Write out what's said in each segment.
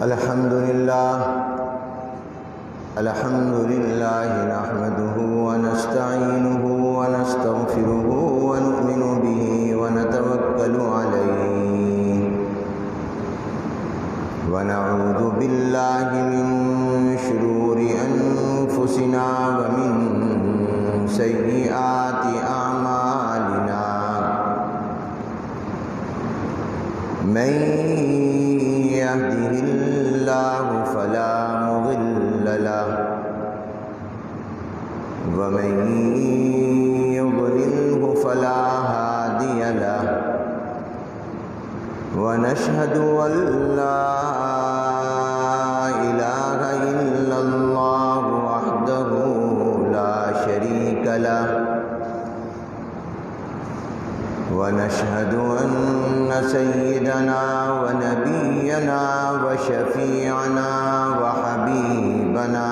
الحمد لله نحمده ونستعينه ونستغفره ونؤمن به ونتوكل عليه ونعوذ بالله من شرور أنفسنا ومن سيئات أعمالنا من يهده الله فلا مضل له ومن يضلله فلا هادي له ونشهد أن لا إله إلا الله وحده لا شريك له ونشهد أن سيدنا ونبينا وشفيعنا وحبيبنا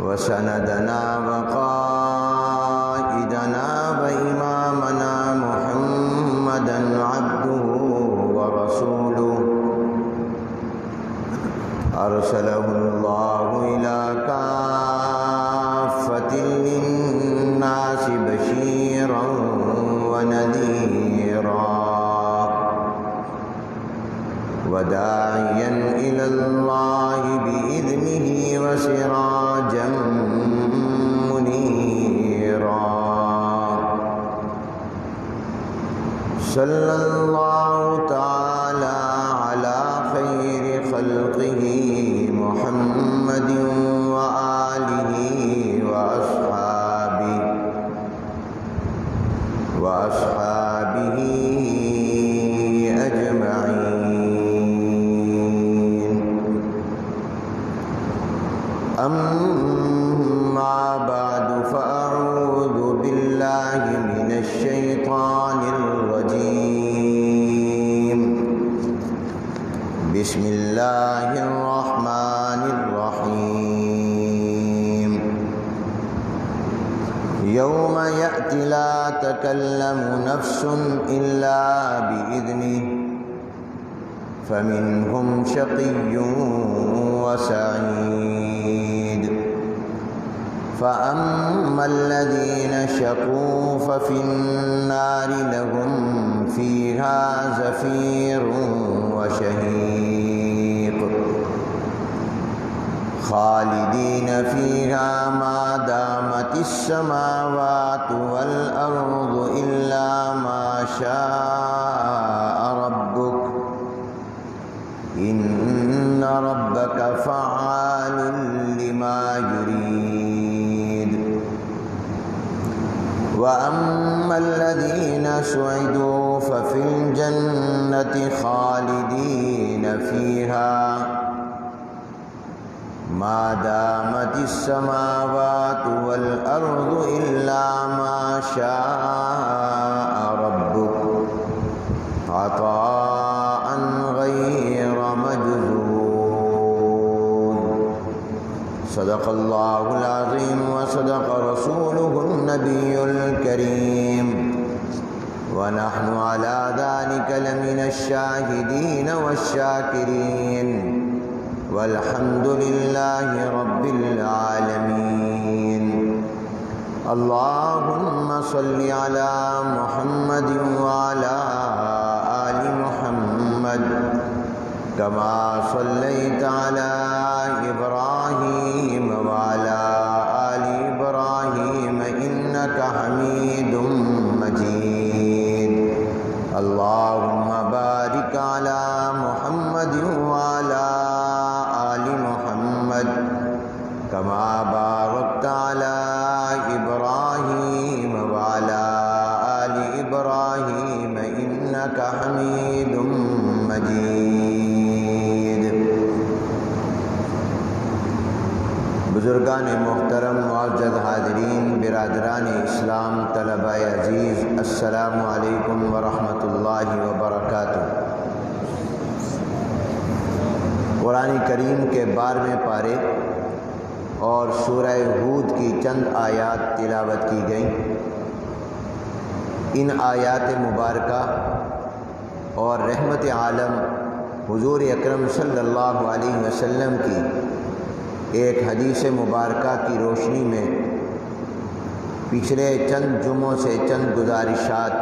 وسندنا وقائدنا وإمامنا محمدا عبده ورسوله أرسله الله إلى كافة للناس بشيرا ونذيرا وداعيا إلى الله بإذنه وسراجا منيرا صلى الله تعالى على خير خلقه محمد وآله وأصحابه أجمعين. أما بعد فأعوذ بالله من الشيطان الرجيم. بسم الله الرحمن الرحيم. يوم يأتي لا تكلم نفس إلا بإذنه فمنهم شقي وسعيد. فأما الذين شقوا ففي النار لهم فيها زفير وشهيق خالدين فيها ما دامت السماوات والأرض إلا ما شاء ربك إن ربك فعال لما يريد. وأما الذين سعدوا ففي الجنة خالدين فيها ما دامت السماوات والأرض إلا ما شاء ربك عطاء غير مجذوذ. صدق الله العظيم وصدق رسوله النبي الكريم ونحن على ذلك لمن الشاهدين والشاكرين والحمد لله رب العالمين. اللهم صل على محمد وعلى آل محمد كما صليت على إبراهيم وعلى آل إبراهيم إنك حميد مجيد. اللهم بارك على محمد وعلى آل محمد كما باركت على إبراهيم وعلى آل إبراهيم إنك حميد مجيد. بزرگان محترم، معزز حاضرین، برادران اسلام، طلبہ عزیز، السلام علیکم ورحمۃ اللہ وبرکاتہ. قرآن کریم کے 12ویں پارے اور سورہ ہود کی چند آیات تلاوت کی گئیں. ان آیات مبارکہ اور رحمت عالم حضور اکرم صلی اللہ علیہ وسلم کی ایک حدیث مبارکہ کی روشنی میں پچھلے چند جمعوں سے چند گزارشات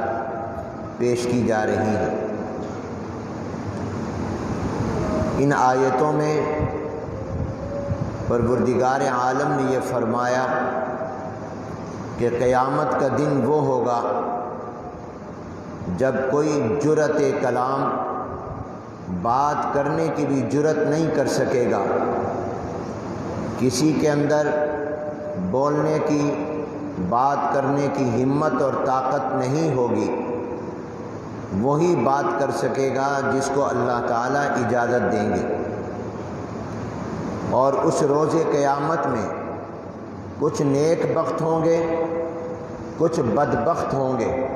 پیش کی جا رہی ہیں۔ ان آیتوں میں پروردگار عالم نے یہ فرمایا کہ قیامت کا دن وہ ہوگا جب کوئی جرأت کلام بات کرنے کی بھی جرأت نہیں کر سکے گا، کسی کے اندر بولنے کی بات کرنے کی ہمت اور طاقت نہیں ہوگی، وہی بات کر سکے گا جس کو اللہ تعالیٰ اجازت دیں گے۔ اور اس روز قیامت میں کچھ نیک بخت ہوں گے، کچھ بدبخت ہوں گے،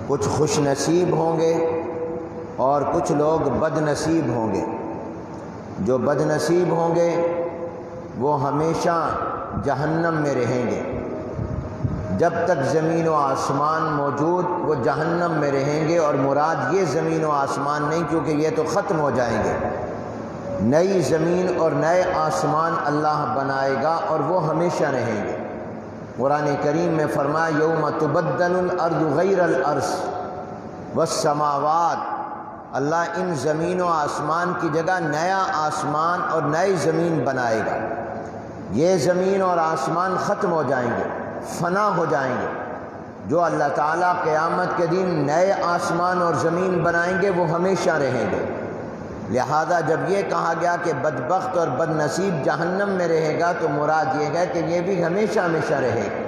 کچھ خوش نصیب ہوں گے اور کچھ لوگ بد نصیب ہوں گے۔ جو بد نصیب ہوں گے وہ ہمیشہ جہنم میں رہیں گے، جب تک زمین و آسمان موجود وہ جہنم میں رہیں گے۔ اور مراد یہ زمین و آسمان نہیں، کیونکہ یہ تو ختم ہو جائیں گے، نئی زمین اور نئے آسمان اللہ بنائے گا اور وہ ہمیشہ رہیں گے۔ قرآن کریم میں فرمایا یوم تبدل الارض غیر الارض والسماوات، اللہ ان زمین و آسمان کی جگہ نیا آسمان اور نئی زمین بنائے گا۔ یہ زمین اور آسمان ختم ہو جائیں گے، فنا ہو جائیں گے۔ جو اللہ تعالیٰ قیامت کے دن نئے آسمان اور زمین بنائیں گے وہ ہمیشہ رہیں گے۔ لہذا جب یہ کہا گیا کہ بدبخت اور بد نصیب جہنم میں رہے گا تو مراد یہ ہے کہ یہ بھی ہمیشہ ہمیشہ رہے گا،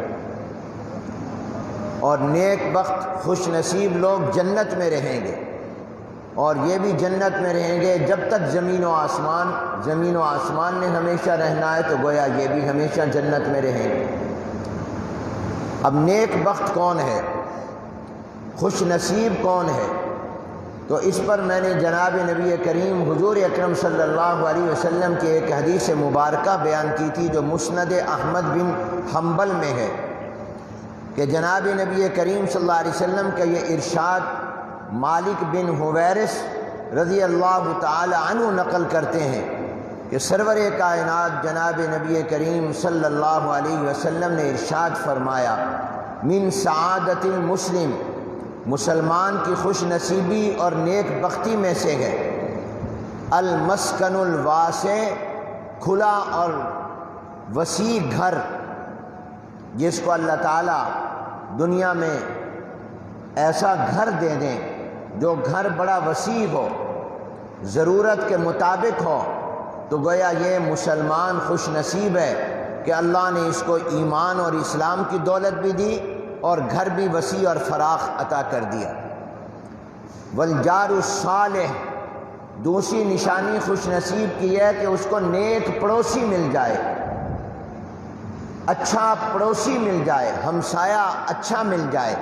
اور نیک بخت خوش نصیب لوگ جنت میں رہیں گے، اور یہ بھی جنت میں رہیں گے جب تک زمین و آسمان نے ہمیشہ رہنا ہے، تو گویا یہ بھی ہمیشہ جنت میں رہیں گے۔ اب نیک بخت کون ہے، خوش نصیب کون ہے؟ تو اس پر میں نے جناب نبی کریم حضور اکرم صلی اللہ علیہ وسلم کی ایک حدیث مبارکہ بیان کی تھی جو مسند احمد بن حنبل میں ہے، کہ جناب نبی کریم صلی اللہ علیہ وسلم کا یہ ارشاد مالک بن حویرث رضی اللہ تعالی عنہ نقل کرتے ہیں کہ سرور کائنات جناب نبی کریم صلی اللہ علیہ وسلم نے ارشاد فرمایا من سعادت المسلم، مسلمان کی خوش نصیبی اور نیک بختی میں سے ہے المسکن الواسع، کھلا اور وسیع گھر، جس کو اللہ تعالیٰ دنیا میں ایسا گھر دے دیں جو گھر بڑا وسیع ہو، ضرورت کے مطابق ہو، تو گویا یہ مسلمان خوش نصیب ہے کہ اللہ نے اس کو ایمان اور اسلام کی دولت بھی دی اور گھر بھی وسیع اور فراخ عطا کر دیا۔ والجار الصالح، دوسری نشانی خوش نصیب کی ہے کہ اس کو نیک پڑوسی مل جائے، اچھا پڑوسی مل جائے، ہمسایہ اچھا مل جائے۔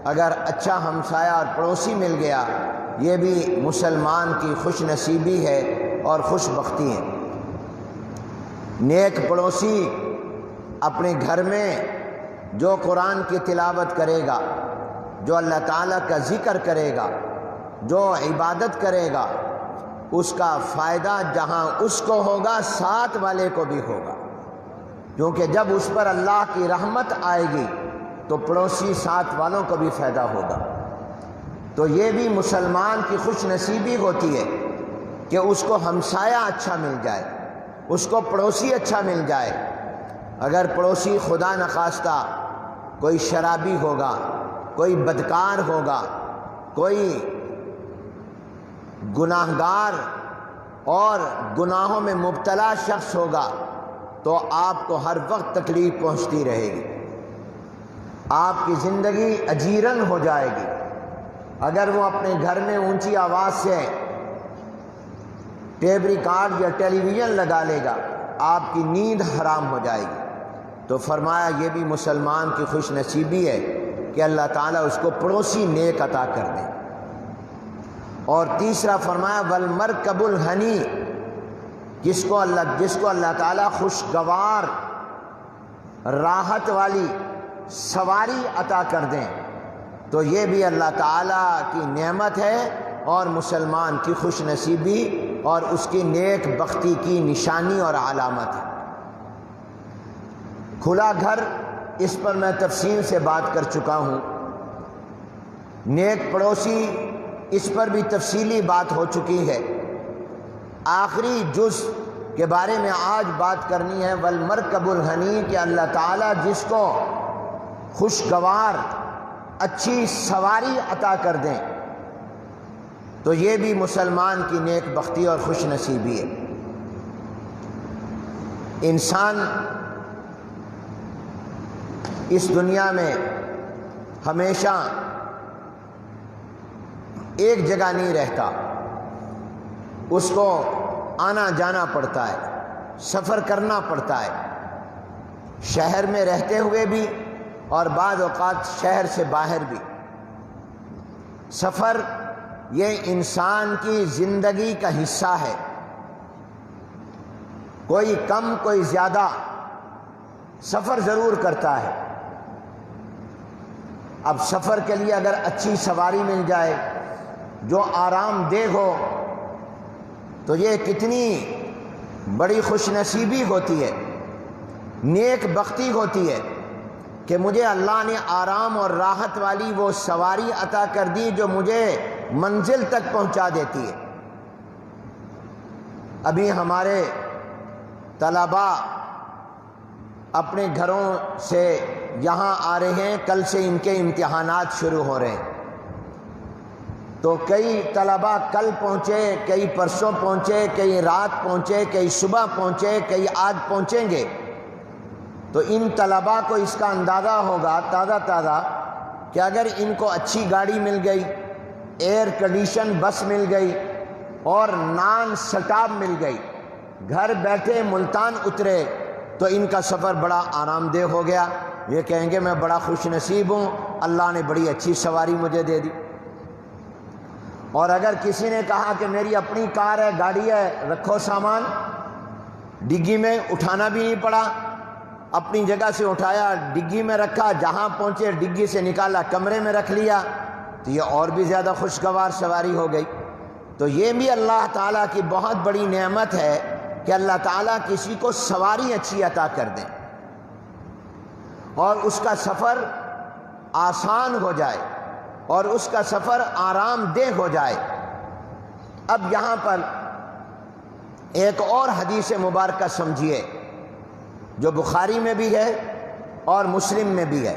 اگر اچھا ہمسایہ اور پڑوسی مل گیا یہ بھی مسلمان کی خوش نصیبی ہے اور خوش بختی ہے۔ نیک پڑوسی اپنے گھر میں جو قرآن کی تلاوت کرے گا، جو اللہ تعالیٰ کا ذکر کرے گا، جو عبادت کرے گا، اس کا فائدہ جہاں اس کو ہوگا ساتھ والے کو بھی ہوگا، کیونکہ جب اس پر اللہ کی رحمت آئے گی تو پڑوسی ساتھ والوں کو بھی فائدہ ہوگا۔ تو یہ بھی مسلمان کی خوش نصیبی ہوتی ہے کہ اس کو ہمسایہ اچھا مل جائے، اس کو پڑوسی اچھا مل جائے۔ اگر پڑوسی خدا نخواستہ کوئی شرابی ہوگا، کوئی بدکار ہوگا، کوئی گناہگار اور گناہوں میں مبتلا شخص ہوگا تو آپ کو ہر وقت تکلیف پہنچتی رہے گی، آپ کی زندگی اجیرن ہو جائے گی۔ اگر وہ اپنے گھر میں اونچی آواز سے ٹیپ ریکارڈ یا ٹیلی ویژن لگا لے گا آپ کی نیند حرام ہو جائے گی۔ تو فرمایا یہ بھی مسلمان کی خوش نصیبی ہے کہ اللہ تعالیٰ اس کو پڑوسی نیک عطا کر دے۔ اور تیسرا فرمایا والمرکب الحنی، جس کو اللہ تعالیٰ خوشگوار راحت والی سواری عطا کر دیں، تو یہ بھی اللہ تعالیٰ کی نعمت ہے اور مسلمان کی خوش نصیبی اور اس کی نیک بختی کی نشانی اور علامت ہے۔ کھلا گھر، اس پر میں تفصیل سے بات کر چکا ہوں۔ نیک پڑوسی، اس پر بھی تفصیلی بات ہو چکی ہے۔ آخری جز کے بارے میں آج بات کرنی ہے، والمرکب الحنی، کہ اللہ تعالیٰ جس کو خوشگوار اچھی سواری عطا کر دیں تو یہ بھی مسلمان کی نیک بختی اور خوش نصیبی ہے۔ انسان اس دنیا میں ہمیشہ ایک جگہ نہیں رہتا، اس کو آنا جانا پڑتا ہے، سفر کرنا پڑتا ہے، شہر میں رہتے ہوئے بھی اور بعض اوقات شہر سے باہر بھی۔ سفر یہ انسان کی زندگی کا حصہ ہے، کوئی کم کوئی زیادہ سفر ضرور کرتا ہے۔ اب سفر کے لیے اگر اچھی سواری مل جائے جو آرام دہ ہو تو یہ کتنی بڑی خوش نصیبی ہوتی ہے، نیک بختی ہوتی ہے کہ مجھے اللہ نے آرام اور راحت والی وہ سواری عطا کر دی جو مجھے منزل تک پہنچا دیتی ہے۔ ابھی ہمارے طلباء اپنے گھروں سے یہاں آ رہے ہیں، کل سے ان کے امتحانات شروع ہو رہے ہیں، تو کئی طلباء کل پہنچے، کئی پرسوں پہنچے، کئی رات پہنچے، کئی صبح پہنچے، کئی آج پہنچیں گے۔ تو ان طلباء کو اس کا اندازہ ہوگا تازہ کہ اگر ان کو اچھی گاڑی مل گئی، ایئر کنڈیشن بس مل گئی اور نان سٹاپ مل گئی، گھر بیٹھے ملتان اترے، تو ان کا سفر بڑا آرام دہ ہو گیا۔ یہ کہیں گے میں بڑا خوش نصیب ہوں، اللہ نے بڑی اچھی سواری مجھے دے دی۔ اور اگر کسی نے کہا کہ میری اپنی کار ہے، گاڑی ہے، رکھو سامان، ڈگی میں اٹھانا بھی نہیں پڑا، اپنی جگہ سے اٹھایا، ڈگی میں رکھا، جہاں پہنچے ڈگی سے نکالا، کمرے میں رکھ لیا، تو یہ اور بھی زیادہ خوشگوار سواری ہو گئی۔ تو یہ بھی اللہ تعالیٰ کی بہت بڑی نعمت ہے کہ اللہ تعالیٰ کسی کو سواری اچھی عطا کر دیں اور اس کا سفر آسان ہو جائے اور اس کا سفر آرام دہ ہو جائے۔ اب یہاں پر ایک اور حدیث مبارکہ سمجھیے جو بخاری میں بھی ہے اور مسلم میں بھی ہے،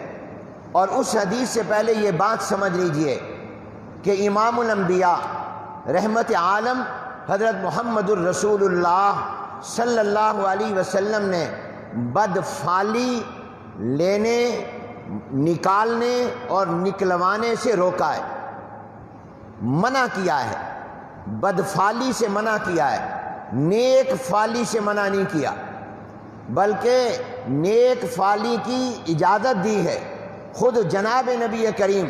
اور اس حدیث سے پہلے یہ بات سمجھ لیجئے کہ امام الانبیاء رحمت عالم حضرت محمد الرسول اللہ صلی اللہ علیہ وسلم نے بدفعلی لینے، نکالنے اور نکلوانے سے روکا ہے، منع کیا ہے، بدفعلی سے منع کیا ہے، نیک فعلی سے منع نہیں کیا، بلکہ نیک فعلی کی اجازت دی ہے۔ خود جناب نبی کریم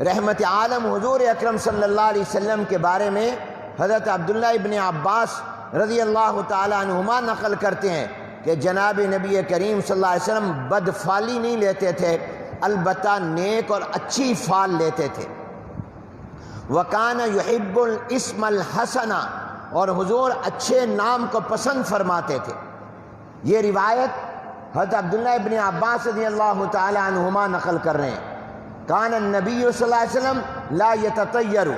رحمت عالم حضور اکرم صلی اللہ علیہ وسلم کے بارے میں حضرت عبداللہ ابن عباس رضی اللہ تعالیٰ عنہما نقل کرتے ہیں کہ جناب نبی کریم صلی اللہ علیہ وسلم بدفعلی نہیں لیتے تھے، البتہ نیک اور اچھی فعل لیتے تھے۔ وَكَانَ يُحِبُّ الْإِسْمَ الْحَسَنَ، اور حضور اچھے نام کو پسند فرماتے تھے۔ یہ روایت حضرت عبداللہ ابن عباس رضی اللہ تعالی عنہما نقل کر رہے ہیں۔ کان النبی صلی اللہ علیہ وسلم لا یتطیر،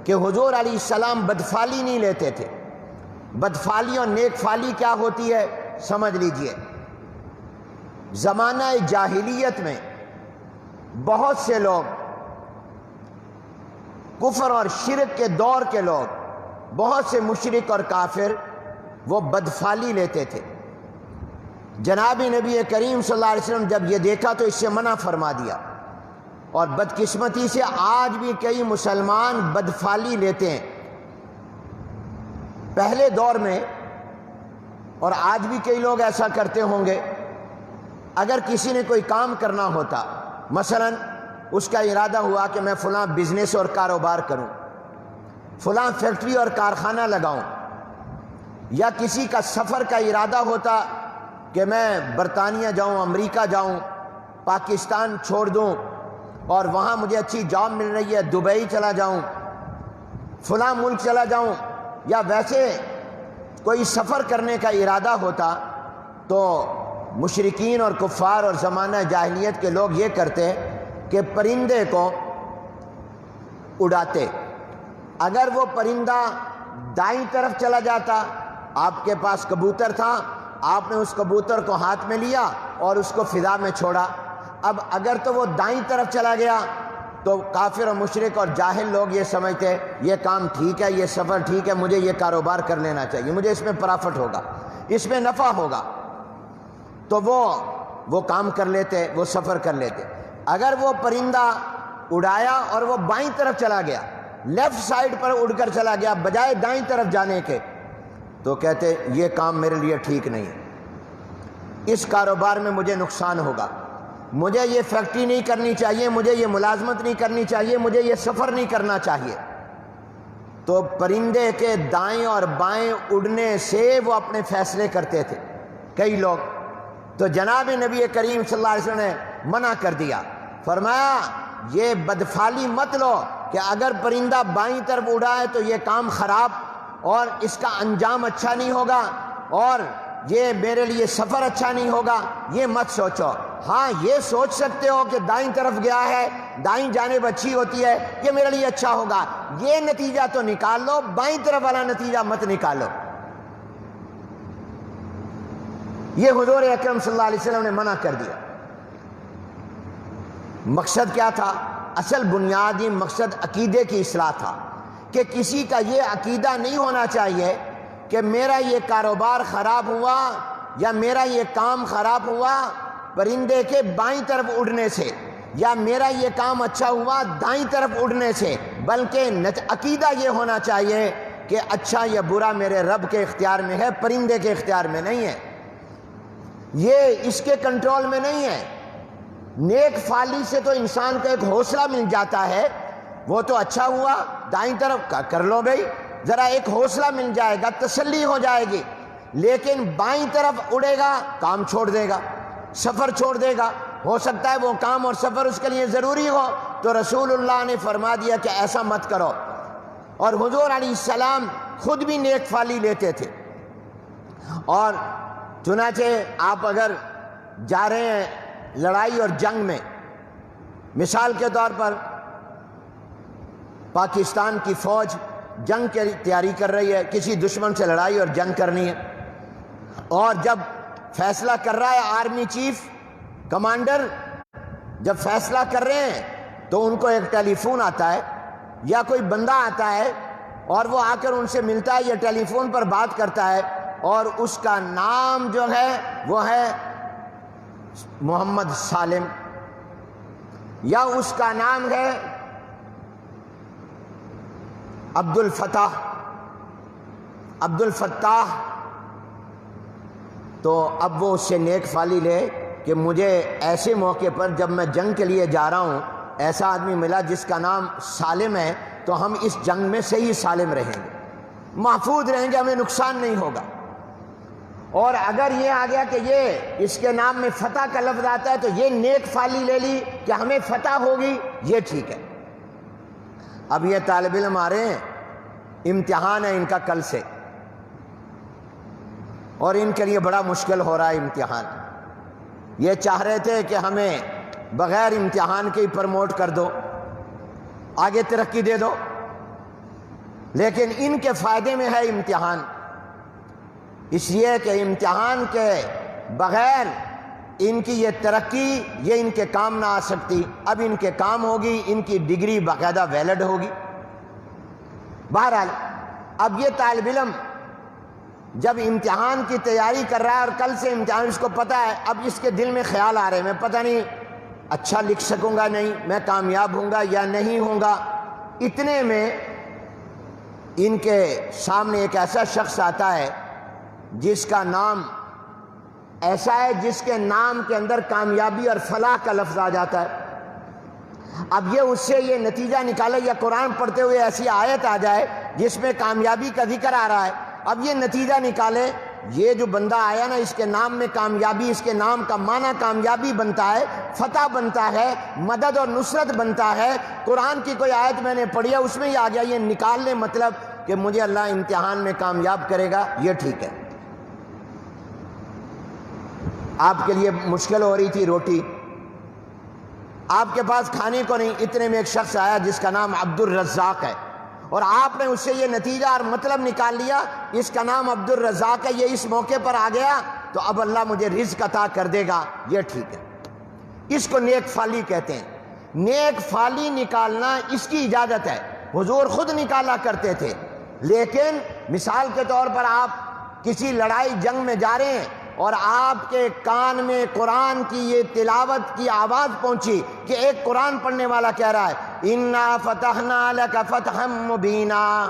کہ حضور علیہ السلام بدفعلی نہیں لیتے تھے۔ بدفعلی اور نیک فعلی کیا ہوتی ہے سمجھ لیجئے۔ زمانہ جاہلیت میں بہت سے لوگ، کفر اور شرک کے دور کے لوگ، بہت سے مشرک اور کافر، وہ بدفعلی لیتے تھے۔ جناب نبی کریم صلی اللہ علیہ وسلم جب یہ دیکھا تو اس سے منع فرما دیا، اور بدقسمتی سے آج بھی کئی مسلمان بدفعلی لیتے ہیں۔ پہلے دور میں، اور آج بھی کئی لوگ ایسا کرتے ہوں گے، اگر کسی نے کوئی کام کرنا ہوتا، مثلا اس کا ارادہ ہوا کہ میں فلاں بزنس اور کاروبار کروں، فلاں فیکٹری اور کارخانہ لگاؤں، یا کسی کا سفر کا ارادہ ہوتا کہ میں برطانیہ جاؤں، امریکہ جاؤں، پاکستان چھوڑ دوں، اور وہاں مجھے اچھی جاب مل رہی ہے، دبئی چلا جاؤں، فلاں ملک چلا جاؤں، یا ویسے کوئی سفر کرنے کا ارادہ ہوتا تو مشرکین اور کفار اور زمانہ جاہلیت کے لوگ یہ کرتے کہ پرندے کو اڑاتے۔ اگر وہ پرندہ دائیں طرف چلا جاتا، آپ کے پاس کبوتر تھا، آپ نے اس کبوتر کو ہاتھ میں لیا اور اس کو فضا میں چھوڑا، اب اگر تو وہ دائیں طرف چلا گیا تو کافر اور مشرک اور جاہل لوگ یہ سمجھتے یہ کام ٹھیک ہے، یہ سفر ٹھیک ہے، مجھے یہ کاروبار کر لینا چاہیے، مجھے اس میں پرافٹ ہوگا، اس میں نفع ہوگا، تو وہ کام کر لیتے، وہ سفر کر لیتے۔ اگر وہ پرندہ اڑایا اور وہ بائیں طرف چلا گیا، لیفٹ سائڈ پر اڑ کر چلا گیا بجائے دائیں طرف جانے کے، تو کہتے یہ کام میرے لیے ٹھیک نہیں ہے، اس کاروبار میں مجھے نقصان ہوگا، مجھے یہ فیکٹری نہیں کرنی چاہیے، مجھے یہ ملازمت نہیں کرنی چاہیے، مجھے یہ سفر نہیں کرنا چاہیے۔ تو پرندے کے دائیں اور بائیں اڑنے سے وہ اپنے فیصلے کرتے تھے کئی لوگ۔ تو جناب نبی کریم صلی اللہ علیہ وسلم نے منع کر دیا، فرمایا یہ بدفعلی مت لو کہ اگر پرندہ بائیں طرف اڑا ہے تو یہ کام خراب اور اس کا انجام اچھا نہیں ہوگا اور یہ میرے لیے سفر اچھا نہیں ہوگا، یہ مت سوچو۔ ہاں یہ سوچ سکتے ہو کہ دائیں طرف گیا ہے، دائیں جانب اچھی ہوتی ہے، یہ میرے لیے اچھا ہوگا، یہ نتیجہ تو نکال لو، بائیں طرف والا نتیجہ مت نکالو۔ یہ حضور اکرم صلی اللہ علیہ وسلم نے منع کر دیا۔ مقصد کیا تھا؟ اصل بنیادی مقصد عقیدے کی اصلاح تھا کہ کسی کا یہ عقیدہ نہیں ہونا چاہیے کہ میرا یہ کاروبار خراب ہوا یا میرا یہ کام خراب ہوا پرندے کے بائیں طرف اڑنے سے، یا میرا یہ کام اچھا ہوا دائیں طرف اڑنے سے، بلکہ عقیدہ یہ ہونا چاہیے کہ اچھا یا برا میرے رب کے اختیار میں ہے، پرندے کے اختیار میں نہیں ہے، یہ اس کے کنٹرول میں نہیں ہے۔ نیک فعلی سے تو انسان کو ایک حوصلہ مل جاتا ہے، وہ تو اچھا ہوا دائیں طرف کر لو بھائی، ذرا ایک حوصلہ مل جائے گا، تسلی ہو جائے گی، لیکن بائیں طرف اڑے گا کام چھوڑ دے گا، سفر چھوڑ دے گا، ہو سکتا ہے وہ کام اور سفر اس کے لیے ضروری ہو، تو رسول اللہ نے فرما دیا کہ ایسا مت کرو۔ اور حضور علیہ السلام خود بھی نیک فعلی لیتے تھے، اور چنانچہ آپ اگر جا رہے ہیں لڑائی اور جنگ میں، مثال کے طور پر پاکستان کی فوج جنگ کی تیاری کر رہی ہے، کسی دشمن سے لڑائی اور جنگ کرنی ہے، اور جب فیصلہ کر رہا ہے آرمی چیف کمانڈر، جب فیصلہ کر رہے ہیں تو ان کو ایک ٹیلی فون آتا ہے یا کوئی بندہ آتا ہے اور وہ آ کر ان سے ملتا ہے یا ٹیلی فون پر بات کرتا ہے، اور اس کا نام جو ہے وہ ہے محمد سالم، یا اس کا نام ہے عبد الفتاح، تو اب وہ اس سے نیک فعلی لے کہ مجھے ایسے موقع پر جب میں جنگ کے لیے جا رہا ہوں ایسا آدمی ملا جس کا نام سالم ہے، تو ہم اس جنگ میں صحیح سالم رہیں گے، محفوظ رہیں گے، ہمیں نقصان نہیں ہوگا۔ اور اگر یہ آ گیا کہ یہ اس کے نام میں فتح کا لفظ آتا ہے تو یہ نیک فعلی لے لی کہ ہمیں فتح ہوگی، یہ ٹھیک ہے۔ اب یہ طالب علم آ رہے ہیں، امتحان ہے ان کا کل سے، اور ان کے لیے بڑا مشکل ہو رہا ہے امتحان۔ یہ چاہ رہے تھے کہ ہمیں بغیر امتحان کے ہی پروموٹ کر دو، آگے ترقی دے دو، لیکن ان کے فائدے میں ہے امتحان، اس لیے کہ امتحان کے بغیر ان کی یہ ترقی یہ ان کے کام نہ آ سکتی۔ اب ان کے کام ہوگی، ان کی ڈگری باقاعدہ ویلڈ ہوگی۔ بہرحال اب یہ طالب علم جب امتحان کی تیاری کر رہا ہے اور کل سے امتحان اس کو پتہ ہے، اب اس کے دل میں خیال آ رہے ہیں میں پتہ نہیں اچھا لکھ سکوں گا نہیں، میں کامیاب ہوں گا یا نہیں ہوں گا۔ اتنے میں ان کے سامنے ایک ایسا شخص آتا ہے جس کا نام ایسا ہے جس کے نام کے اندر کامیابی اور فلاح کا لفظ آ جاتا ہے۔ اب یہ اس سے یہ نتیجہ نکالے، یا قرآن پڑھتے ہوئے ایسی آیت آ جائے جس میں کامیابی کا ذکر آ رہا ہے، اب یہ نتیجہ نکالے یہ جو بندہ آیا نا، اس کے نام میں کامیابی، اس کے نام کا معنی کامیابی بنتا ہے، فتح بنتا ہے، مدد اور نصرت بنتا ہے۔ قرآن کی کوئی آیت میں نے پڑھی ہے، اس میں ہی آ گیا یہ نکال لیں مطلب کہ مجھے اللہ امتحان میں کامیاب کرے گا، یہ ٹھیک ہے۔ آپ کے لیے مشکل ہو رہی تھی روٹی، آپ کے پاس کھانے کو نہیں، اتنے میں ایک شخص آیا جس کا نام عبد الرزاق ہے، اور آپ نے اس سے یہ نتیجہ اور مطلب نکال لیا اس کا نام عبد الرزاق ہے، یہ اس موقع پر آ گیا تو اب اللہ مجھے رزق عطا کر دے گا، یہ ٹھیک ہے۔ اس کو نیک فالی کہتے ہیں۔ نیک فالی نکالنا اس کی اجازت ہے، حضور خود نکالا کرتے تھے، لیکن مثال کے طور پر آپ کسی لڑائی جنگ میں جا رہے ہیں اور آپ کے کان میں قرآن کی یہ تلاوت کی آواز پہنچی کہ ایک قرآن پڑھنے والا کہہ رہا ہے اِنَّا فَتَحْنَا لَكَ فَتْحًا مُبِينًا۔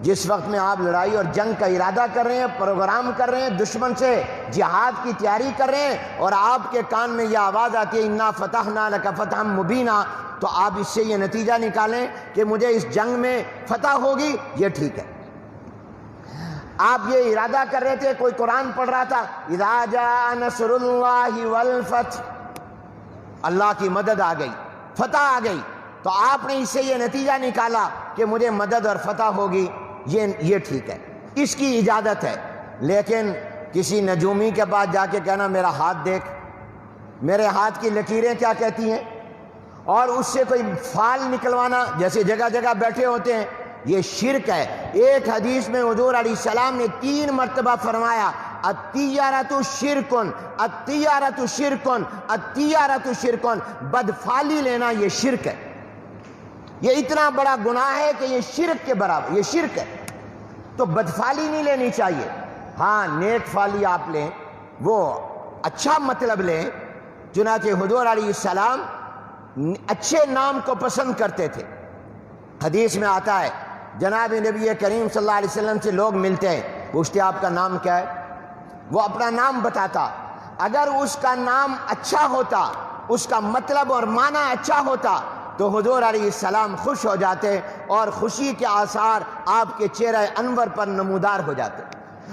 جس وقت میں آپ لڑائی اور جنگ کا ارادہ کر رہے ہیں، پروگرام کر رہے ہیں، دشمن سے جہاد کی تیاری کر رہے ہیں، اور آپ کے کان میں یہ آواز آتی ہے اِنَّا فَتَحْنَا لَكَ فَتْحًا مُبِينًا، تو آپ اس سے یہ نتیجہ نکالیں کہ مجھے اس جنگ میں فتح ہوگی، یہ ٹھیک ہے۔ آپ یہ ارادہ کر رہے تھے، کوئی قرآن پڑھ رہا تھا اِذَا جَاءَ نَصْرُ اللَّهِ وَالْفَتْحُ، اللہ کی مدد آ گئی، فتح آ گئی، تو آپ نے اس سے یہ نتیجہ نکالا کہ مجھے مدد اور فتح ہوگی، یہ ٹھیک ہے، اس کی اجازت ہے۔ لیکن کسی نجومی کے پاس جا کے کہنا میرا ہاتھ دیکھ، میرے ہاتھ کی لکیریں کیا کہتی ہیں، اور اس سے کوئی فال نکلوانا، جیسے جگہ جگہ بیٹھے ہوتے ہیں، یہ شرک ہے۔ ایک حدیث میں حضور علیہ السلام نے 3 مرتبہ فرمایا الطیارۃ شرکن، الطیارۃ شرکن، الطیارۃ شرکن، بدفالی لینا یہ شرک ہے، یہ اتنا بڑا گناہ ہے کہ یہ شرک کے برابر، یہ شرک ہے، تو بدفالی نہیں لینی چاہیے۔ ہاں نیک فالی آپ لیں، وہ اچھا مطلب لیں، چنانچہ حضور علیہ السلام اچھے نام کو پسند کرتے تھے۔ حدیث میں آتا ہے جناب نبی کریم صلی اللہ علیہ وسلم سے لوگ ملتے ہیں، پوچھتے آپ کا نام کیا ہے، وہ اپنا نام بتاتا، اگر اس کا نام اچھا ہوتا، اس کا مطلب اور معنی اچھا ہوتا تو حضور علیہ السلام خوش ہو جاتے اور خوشی کے آثار آپ کے چہرہ انور پر نمودار ہو جاتے،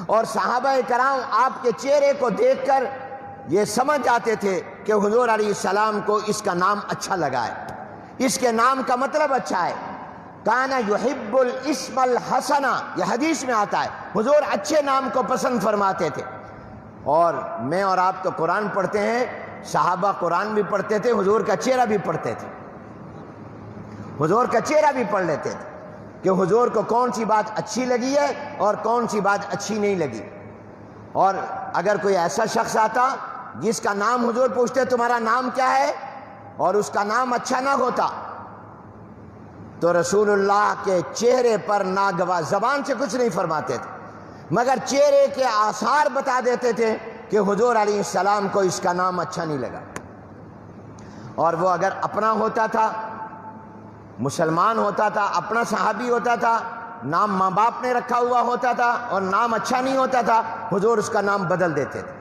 اور صحابہ کرام آپ کے چہرے کو دیکھ کر یہ سمجھ جاتے تھے کہ حضور علیہ السلام کو اس کا نام اچھا لگا ہے، اس کے نام کا مطلب اچھا ہے۔ کان یحب الاسم الحسن، یہ حدیث میں آتا ہے، حضور اچھے نام کو پسند فرماتے تھے۔ اور میں اور آپ تو قرآن پڑھتے ہیں، صحابہ قرآن بھی پڑھتے تھے، حضور کا چہرہ بھی پڑھتے تھے، حضور کا چہرہ بھی پڑھ لیتے تھے کہ حضور کو کون سی بات اچھی لگی ہے اور کون سی بات اچھی نہیں لگی۔ اور اگر کوئی ایسا شخص آتا جس کا نام حضور پوچھتے تمہارا نام کیا ہے، اور اس کا نام اچھا نہ ہوتا تو رسول اللہ کے چہرے پر ناگواہ، زبان سے کچھ نہیں فرماتے تھے مگر چہرے کے آثار بتا دیتے تھے کہ حضور علیہ السلام کو اس کا نام اچھا نہیں لگا۔ اور وہ اگر اپنا ہوتا تھا، مسلمان ہوتا تھا، اپنا صحابی ہوتا تھا، نام ماں باپ نے رکھا ہوا ہوتا تھا اور نام اچھا نہیں ہوتا تھا، حضور اس کا نام بدل دیتے تھے۔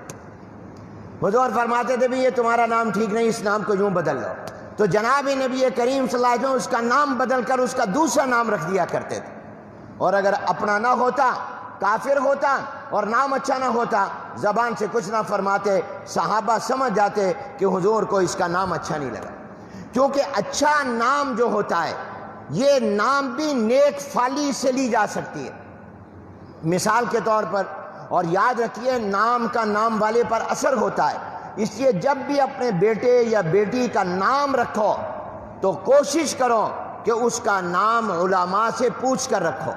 حضور فرماتے تھے بھی یہ تمہارا نام ٹھیک نہیں، اس نام کو یوں بدل لو، تو جناب نبی کریم صلی اللہ علیہ وسلم اس کا نام بدل کر اس کا دوسرا نام رکھ دیا کرتے تھے۔ اور اگر اپنا نہ ہوتا، کافر ہوتا اور نام اچھا نہ ہوتا، زبان سے کچھ نہ فرماتے، صحابہ سمجھ جاتے کہ حضور کو اس کا نام اچھا نہیں لگا، کیونکہ اچھا نام جو ہوتا ہے یہ نام بھی نیک فالی سے لی جا سکتی ہے۔ مثال کے طور پر، اور یاد رکھیے نام کا نام والے پر اثر ہوتا ہے، اس لیے جب بھی اپنے بیٹے یا بیٹی کا نام رکھو تو کوشش کرو کہ اس کا نام علماء سے پوچھ کر رکھو،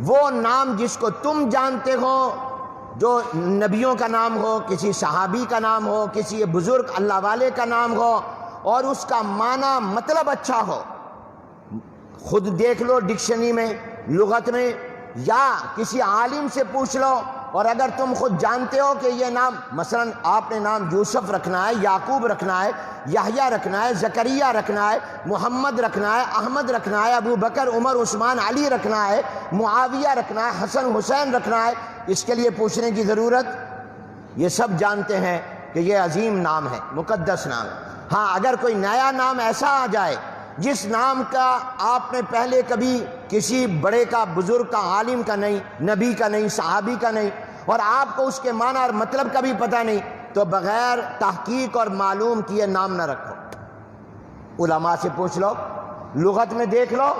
وہ نام جس کو تم جانتے ہو، جو نبیوں کا نام ہو، کسی صحابی کا نام ہو، کسی بزرگ اللہ والے کا نام ہو، اور اس کا معنی مطلب اچھا ہو۔ خود دیکھ لو ڈکشنری میں، لغت میں، یا کسی عالم سے پوچھ لو، اور اگر تم خود جانتے ہو کہ یہ نام، مثلا آپ نے نام یوسف رکھنا ہے، یعقوب رکھنا ہے، یحییٰ رکھنا ہے، زکریا رکھنا ہے، محمد رکھنا ہے، احمد رکھنا ہے، ابو بکر، عمر، عثمان، علی رکھنا ہے، معاویہ رکھنا ہے، حسن، حسین رکھنا ہے، اس کے لیے پوچھنے کی ضرورت؟ یہ سب جانتے ہیں کہ یہ عظیم نام ہے، مقدس نام ہے۔ ہاں اگر کوئی نیا نام ایسا آ جائے جس نام کا آپ نے پہلے کبھی کسی بڑے کا، بزرگ کا، عالم کا نہیں، نبی کا نہیں، صحابی کا نہیں، اور آپ کو اس کے معنی اور مطلب کا بھی پتہ نہیں، تو بغیر تحقیق اور معلوم کیے نام نہ رکھو۔ علماء سے پوچھ لو، لغت میں دیکھ لو،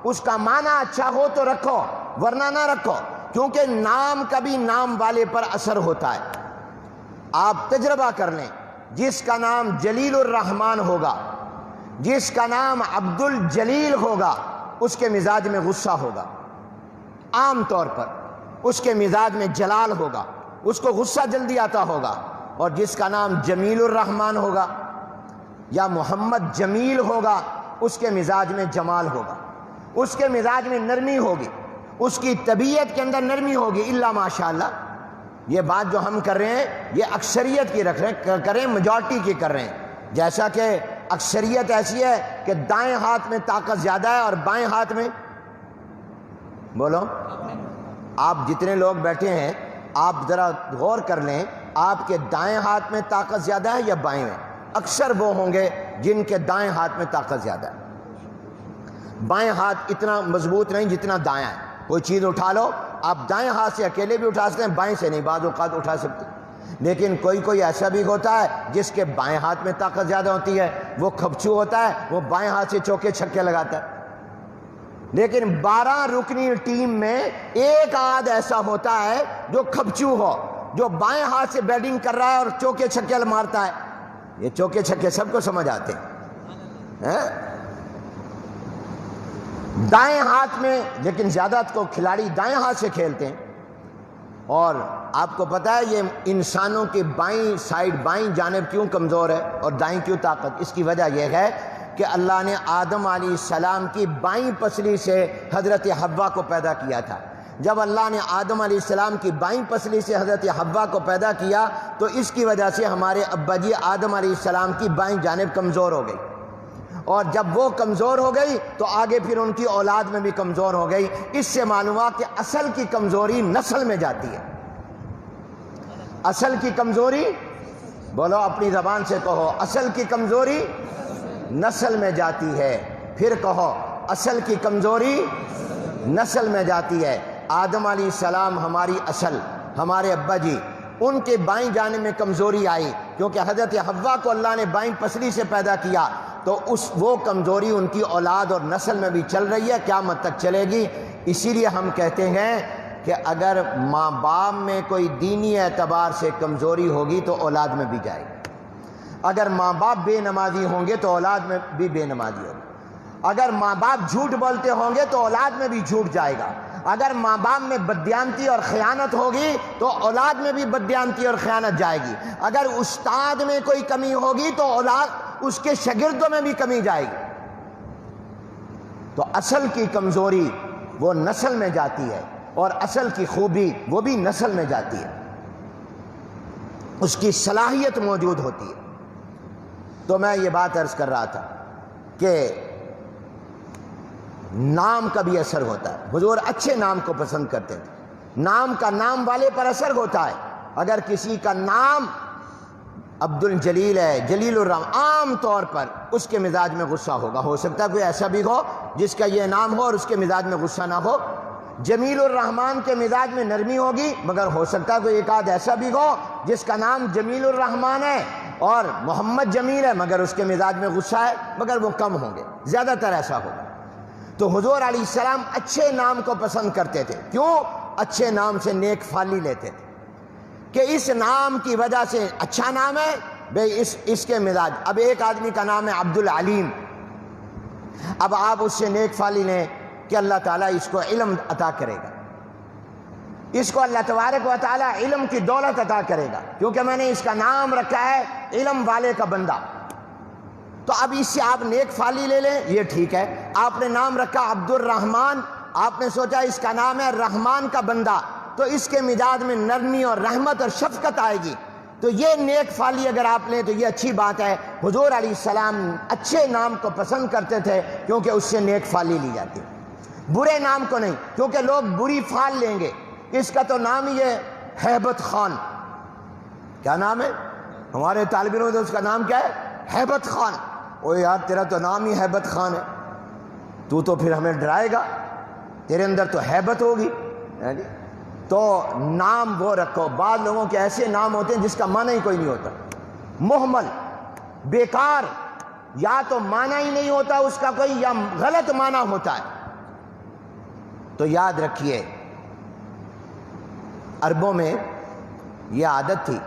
اس کا معنی اچھا ہو تو رکھو، ورنہ نہ رکھو، کیونکہ نام کا بھی نام والے پر اثر ہوتا ہے۔ آپ تجربہ کر لیں، جس کا نام جلیل الرحمن ہوگا، جس کا نام عبد الجلیل ہوگا، اس کے مزاج میں غصہ ہوگا عام طور پر، اس کے مزاج میں جلال ہوگا، اس کو غصہ جلدی آتا ہوگا۔ اور جس کا نام جمیل الرحمن ہوگا یا محمد جمیل ہوگا، اس کے مزاج میں جمال ہوگا، اس کے مزاج میں نرمی ہوگی، اس کی طبیعت کے اندر نرمی ہوگی، الا ماشاءاللہ۔ یہ بات جو ہم کر رہے ہیں یہ اکثریت کی رکھ رہے کریں، میجارٹی کی کر رہے ہیں، جیسا کہ اکثریت ایسی ہے کہ دائیں ہاتھ میں طاقت زیادہ ہے اور بائیں ہاتھ میں، بولو، آپ جتنے لوگ بیٹھے ہیں آپ ذرا غور کر لیں، آپ کے دائیں ہاتھ میں طاقت زیادہ ہے یا بائیں میں؟ اکثر وہ ہوں گے جن کے دائیں ہاتھ میں طاقت زیادہ ہے۔ بائیں ہاتھ اتنا مضبوط نہیں جتنا دائیں ہے۔ کوئی چیز اٹھا لو، آپ دائیں ہاتھ سے اکیلے بھی اٹھا سکتے ہیں، بائیں سے نہیں، بعض اوقات اٹھا سکتے۔ لیکن کوئی ایسا بھی ہوتا ہے جس کے بائیں ہاتھ میں طاقت زیادہ ہوتی ہے، وہ کھپچو ہوتا ہے، وہ بائیں ہاتھ سے چوکے چھکے لگاتا ہے۔ لیکن 12 رکنی ٹیم میں ایک آدھ ایسا ہوتا ہے جو کھپچو ہو، جو بائیں ہاتھ سے بیٹنگ کر رہا ہے اور چوکے چھکے مارتا ہے۔ یہ چوکے چھکے سب کو سمجھ آتے ہیں، دائیں ہاتھ میں، لیکن زیادہ کو کھلاڑی دائیں ہاتھ سے کھیلتے ہیں۔ اور آپ کو پتہ ہے یہ انسانوں کی بائیں سائڈ، بائیں جانب کیوں کمزور ہے اور دائیں کیوں طاقت؟ اس کی وجہ یہ ہے کہ اللہ نے آدم علیہ السلام کی بائیں پسلی سے حضرت حوا کو پیدا کیا تھا۔ جب اللہ نے آدم علیہ السلام کی بائیں پسلی سے حضرت حوا کو پیدا کیا تو اس کی وجہ سے ہمارے ابا جی آدم علیہ السلام کی بائیں جانب کمزور ہو گئی، اور جب وہ کمزور ہو گئی تو آگے پھر ان کی اولاد میں بھی کمزور ہو گئی۔ اس سے معلوم ہوا کہ اصل کی کمزوری نسل میں جاتی ہے۔ اصل کی کمزوری، بولو اپنی زبان سے کہو، اصل کی کمزوری نسل میں جاتی ہے۔ پھر کہو، اصل کی کمزوری نسل میں جاتی ہے۔ آدم علیہ السلام ہماری اصل، ہمارے ابا جی، ان کے بائیں جانب میں کمزوری آئی کیونکہ حضرت حوا کو اللہ نے بائیں پسلی سے پیدا کیا، تو وہ کمزوری ان کی اولاد اور نسل میں بھی چل رہی ہے، قیامت تک چلے گی۔ اسی لیے ہم کہتے ہیں کہ اگر ماں باپ میں کوئی دینی اعتبار سے کمزوری ہوگی تو اولاد میں بھی جائے گی۔ اگر ماں باپ بے نمازی ہوں گے تو اولاد میں بھی بے نمازی ہوگی۔ اگر ماں باپ جھوٹ بولتے ہوں گے تو اولاد میں بھی جھوٹ جائے گا۔ اگر ماں باپ میں بددیانتی اور خیانت ہوگی تو اولاد میں بھی بددیانتی اور خیانت جائے گی۔ اگر استاد میں کوئی کمی ہوگی تو اولاد، اس کے شاگردوں میں بھی کمی جائے گی۔ تو اصل کی کمزوری وہ نسل میں جاتی ہے اور اصل کی خوبی وہ بھی نسل میں جاتی ہے، اس کی صلاحیت موجود ہوتی ہے۔ تو میں یہ بات عرض کر رہا تھا کہ نام کا بھی اثر ہوتا ہے۔ حضور اچھے نام کو پسند کرتے تھے، نام کا نام والے پر اثر ہوتا ہے۔ اگر کسی کا نام عبد الجلیل ہے، جلیل الرحمن، عام طور پر اس کے مزاج میں غصہ ہوگا۔ ہو سکتا ہے کوئی ایسا بھی ہو جس کا یہ نام ہو اور اس کے مزاج میں غصہ نہ ہو۔ جمیل الرحمن کے مزاج میں نرمی ہوگی، مگر ہو سکتا ہے کوئی ایک آدھ ایسا بھی ہو جس کا نام جمیل الرحمن ہے اور محمد جمیل ہے مگر اس کے مزاج میں غصہ ہے، مگر وہ کم ہوں گے، زیادہ تر ایسا ہوگا۔ تو حضور علیہ السلام اچھے نام کو پسند کرتے تھے۔ کیوں؟ اچھے نام سے نیک فالی لیتے تھے کہ اس نام کی وجہ سے اچھا نام ہے بھئی، اس کے مزاج۔ اب ایک آدمی کا نام ہے عبد العلیم، اب آپ اس سے نیک فالی لیں کہ اللہ تعالیٰ اس کو علم عطا کرے گا، اس کو اللہ تبارک و تعالیٰ علم کی دولت عطا کرے گا کیونکہ میں نے اس کا نام رکھا ہے علم والے کا بندہ۔ تو اب اس سے آپ نیک فالی لے لیں، یہ ٹھیک ہے۔ آپ نے نام رکھا عبد الرحمن، آپ نے سوچا اس کا نام ہے رحمان کا بندہ، تو اس کے مزاج میں نرمی اور رحمت اور شفقت آئے گی، تو یہ نیک فالی اگر آپ لیں تو یہ اچھی بات ہے۔ حضور علیہ السلام اچھے نام کو پسند کرتے تھے کیونکہ اس سے نیک فالی لی جاتی، برے نام کو نہیں، کیونکہ لوگ بری فال لیں گے۔ اس کا تو نام ہی ہے ہیبت خان۔ کیا نام ہے؟ ہمارے طالب علم، اس کا نام کیا ہے؟ ہیبت خان۔ او یار تیرا تو نام ہی ہیبت خان ہے، تو پھر ہمیں ڈرائے گا، تیرے اندر تو ہیبت ہوگی. تو نام وہ رکھو. بعض لوگوں کے ایسے نام ہوتے ہیں جس کا معنی ہی کوئی نہیں ہوتا، محمل، بیکار، یا تو معنی ہی نہیں ہوتا اس کا کوئی، یا غلط معنی ہوتا ہے. تو یاد رکھیے عربوں میں یہ عادت تھی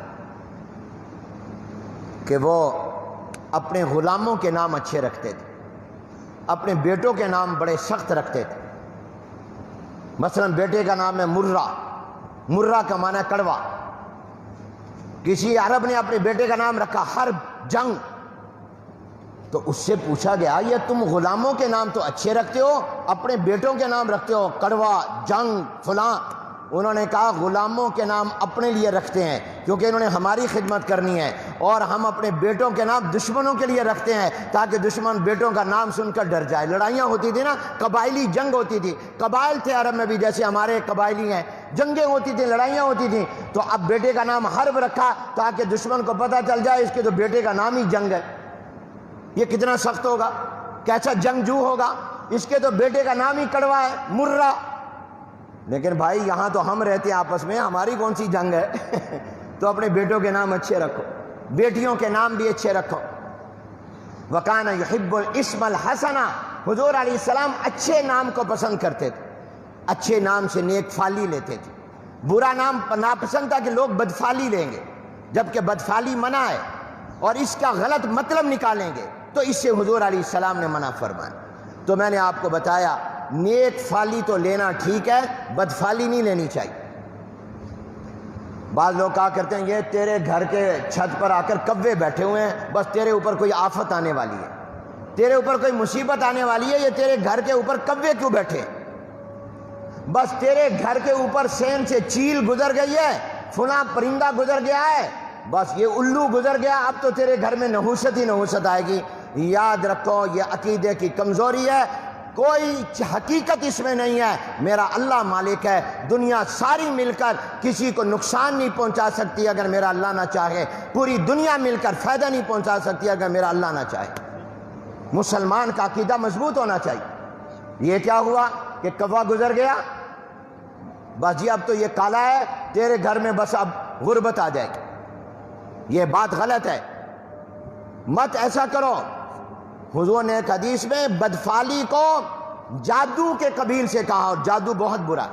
کہ وہ اپنے غلاموں کے نام اچھے رکھتے تھے، اپنے بیٹوں کے نام بڑے سخت رکھتے تھے. مثلا بیٹے کا نام ہے مرہ، مرہ کا معنی ہے کڑوا. کسی عرب نے اپنے بیٹے کا نام رکھا حرب، جنگ. تو اس سے پوچھا گیا یہ تم غلاموں کے نام تو اچھے رکھتے ہو، اپنے بیٹوں کے نام رکھتے ہو کڑوا، جنگ، فلاں. انہوں نے کہا غلاموں کے نام اپنے لیے رکھتے ہیں کیونکہ انہوں نے ہماری خدمت کرنی ہے، اور ہم اپنے بیٹوں کے نام دشمنوں کے لیے رکھتے ہیں تاکہ دشمن بیٹوں کا نام سن کر ڈر جائے. لڑائیاں ہوتی تھی نا، قبائلی جنگ ہوتی تھی، قبائل تھے عرب میں بھی جیسے ہمارے قبائلی ہیں، جنگیں ہوتی تھیں، لڑائیاں ہوتی تھیں. تو اب بیٹے کا نام حرب رکھا تاکہ دشمن کو پتہ چل جائے اس کے تو بیٹے کا نام ہی جنگ ہے. یہ کتنا سخت ہوگا، کیسا جنگجو ہوگا، اس کے تو بیٹے کا نام ہی کڑوا ہے، مرہ. لیکن بھائی یہاں تو ہم رہتے ہیں آپس میں، ہماری کون سی جنگ ہے؟ تو اپنے بیٹوں کے نام اچھے رکھو، بیٹیوں کے نام بھی اچھے رکھو. وَكَانَ يُحِبُّ الْإِسْمَ الْحَسَنَ، حضور علیہ السلام اچھے نام کو پسند کرتے تھے، اچھے نام سے نیک فالی لیتے تھے. برا نام ناپسند تھا کہ لوگ بدفالی لیں گے، جبکہ بدفالی منع ہے اور اس کا غلط مطلب نکالیں گے، تو اس سے حضور علیہ السلام نے منع فرمایا. تو میں نے آپ کو بتایا نیک فالی تو لینا ٹھیک ہے، بدفالی نہیں لینی چاہیے. بعض لوگ کہا کرتے ہیں یہ تیرے گھر کے چھت پر آ کر کوے بیٹھے ہوئے ہیں، بس تیرے اوپر کوئی آفت آنے والی ہے، تیرے اوپر کوئی مصیبت آنے والی ہے، یہ تیرے گھر کے اوپر کوے کیوں بیٹھے؟ بس تیرے گھر کے اوپر سین سے چیل گزر گئی ہے، فلاں پرندہ گزر گیا ہے، بس یہ الو گزر گیا، اب تو تیرے گھر میں نحوست ہی نحوست آئے گی. یاد رکھو یہ عقیدے کی کمزوری ہے، کوئی حقیقت اس میں نہیں ہے. میرا اللہ مالک ہے، دنیا ساری مل کر کسی کو نقصان نہیں پہنچا سکتی اگر میرا اللہ نہ چاہے، پوری دنیا مل کر فائدہ نہیں پہنچا سکتی اگر میرا اللہ نہ چاہے. مسلمان کا عقیدہ مضبوط ہونا چاہیے. یہ کیا ہوا کہ کوا گزر گیا، بس جی اب تو یہ کالا ہے، تیرے گھر میں بس اب غربت آ جائے گی. یہ بات غلط ہے، مت ایسا کرو. حضور نے ایک حدیث میں بدفالی کو جادو کے قبیل سے کہا، اور جادو بہت برا،